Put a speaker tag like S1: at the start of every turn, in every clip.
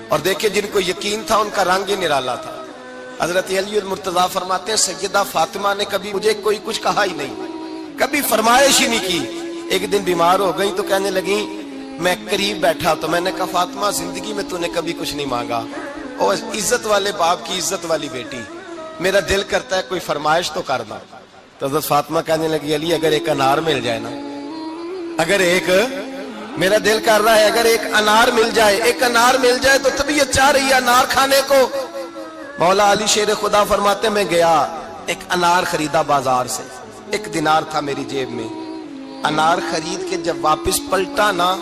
S1: اور دیکھیں جن کو یقین تھا ان کا رنگ ہی نرالا تھا۔ حضرت علی المرتضیٰ فرماتے ہیں سیدہ فاطمہ نے کبھی مجھے کوئی کچھ کہا ہی نہیں، کبھی فرمائش ہی نہیں کی۔ ایک دن بیمار ہو گئی تو کہنے لگیں، میں قریب بیٹھا تو میں نے کہا فاطمہ زندگی میں تو نے کبھی کچھ نہیں مانگا، اور عزت والے باپ کی عزت والی بیٹی، میرا دل کرتا ہے کوئی فرمائش تو کرنا۔ تو حضرت فاطمہ کہنے لگی علی اگر ایک انار مل جائے نا، اگر ایک، میرا دل کر رہا ہے اگر ایک انار مل جائے، ایک انار مل جائے تو طبیعت چاہ رہی ہے انار کھانے کو۔ مولا علی شیر خدا فرماتے میں گیا، ایک انار خریدا بازار سے، 1 دینار تھا میری جیب میں، انار خرید کے جب واپس پلٹا نا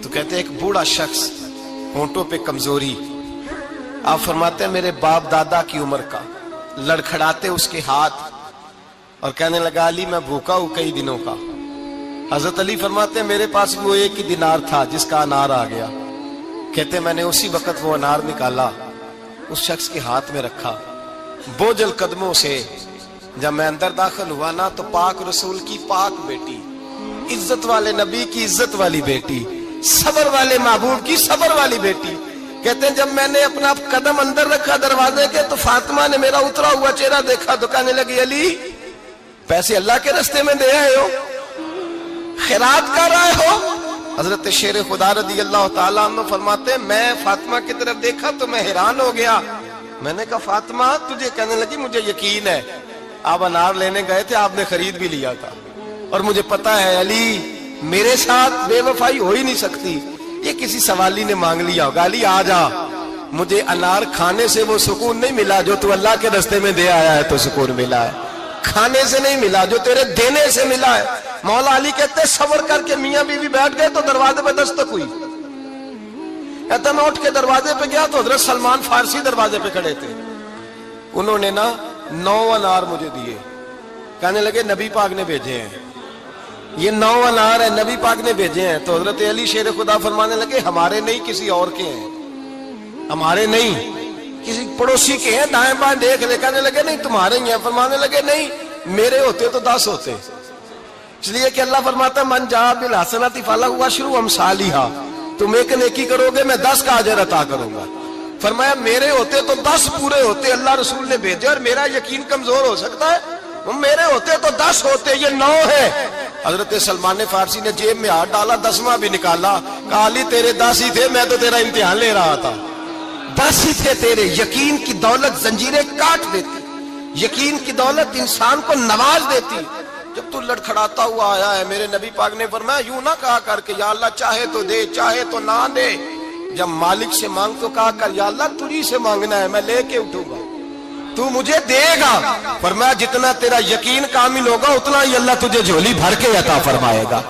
S1: تو کہتے ہیں ایک بوڑھا شخص، ہونٹوں پہ کمزوری، آپ فرماتے ہیں میرے باپ دادا کی عمر کا، لڑکھڑاتے اس کے ہاتھ اور کہنے لگا علی میں بھوکا ہوں کئی دنوں کا۔ حضرت علی فرماتے ہیں میرے پاس بھی وہ 1 ہی دینار تھا جس کا انار آ گیا۔ کہتے میں نے اسی وقت وہ انار نکالا، اس شخص کے ہاتھ میں رکھا، بوجھل قدموں سے جب میں اندر داخل ہوا نا تو پاک رسول کی پاک بیٹی، عزت والے نبی کی عزت والی بیٹی، صبر والے محبوب کی صبر والی بیٹی، کہتے ہیں جب میں نے اپنا قدم اندر رکھا دروازے کے تو فاطمہ نے میرا اترا ہوا چہرہ دیکھا تو کہنے لگی علی پیسے اللہ کے راستے میں دے آئے ہو، خیرات کر رہے ہو؟ حضرت شیر خدا رضی اللہ تعالیٰ عنہ فرماتے ہیں میں فاطمہ کی طرف دیکھا تو میں حیران ہو گیا، میں نے کہا فاطمہ تجھے، کہنے لگی مجھے یقین ہے آپ انار لینے گئے تھے، آپ نے خرید بھی لیا تھا، اور مجھے پتا ہے علی میرے ساتھ بے وفائی ہو ہی نہیں سکتی، یہ کسی سوالی نے مانگ لیا ہوگا، علی آ جا، مجھے انار کھانے سے وہ سکون نہیں ملا جو تو اللہ کے راستے میں دے آیا ہے تو سکون ملا ہے، کھانے سے نہیں ملا جو تیرے دینے سے ملا ہے۔ مولا علی کہتے صبر کر کے میاں بیوی بیٹھ گئے تو دروازے پہ دستک ہوئی، کہتا میں اٹھ کے دروازے پہ گیا تو حضرت سلمان فارسی دروازے پہ کھڑے تھے، انہوں نے نا 9 انار مجھے دیے، کہنے لگے نبی پاک نے بھیجے ہیں، یہ 9 انار ہے نبی پاک نے بھیجے ہیں۔ تو حضرت علی شیر خدا فرمانے لگے ہمارے نہیں کسی اور کے ہیں، ہمارے نہیں کسی پڑوسی کے ہیں، دائیں بائیں دیکھ لے، کہنے لگے نہیں تمہارے ہی ہیں، فرمانے لگے نہیں میرے ہوتے تو 10 ہوتے، اس لیے کہ اللہ فرماتا ہے من جاء بالحسنۃ فلہ عشر امثالھا، تم ایک نیکی کرو گے میں 10 کا اجر عطا کروں گا۔ فرمایا میرے ہوتے تو 10 پورے ہوتے، اللہ رسول نے بھیجے اور میرا یقین کمزور ہو سکتا ہے، میرے ہوتے تو 10 ہوتے، یہ 9 ہے۔ حضرت سلمان فارسی نے جیب میں ہاتھ ڈالا، 10واں بھی نکالا، کہا علی تیرے 10 ہی تھے، میں تو تیرا امتحان لے رہا تھا، 10 ہی تھے تیرے۔ یقین کی دولت زنجیریں کاٹ دیتی، یقین کی دولت انسان کو نواز دیتی۔ جب تو لڑکھڑاتا ہوا آیا ہے، میرے نبی پاک نے فرمایا یوں نہ کہا کر کے یا اللہ چاہے تو دے چاہے تو نہ دے، جب مالک سے مانگ تو کہا کر یا اللہ تجھی سے مانگنا ہے میں لے کے اٹھوں گا، تو مجھے دے گا۔ فرمایا جتنا تیرا یقین کامل ہوگا اتنا ہی اللہ تجھے جھولی بھر کے عطا فرمائے گا۔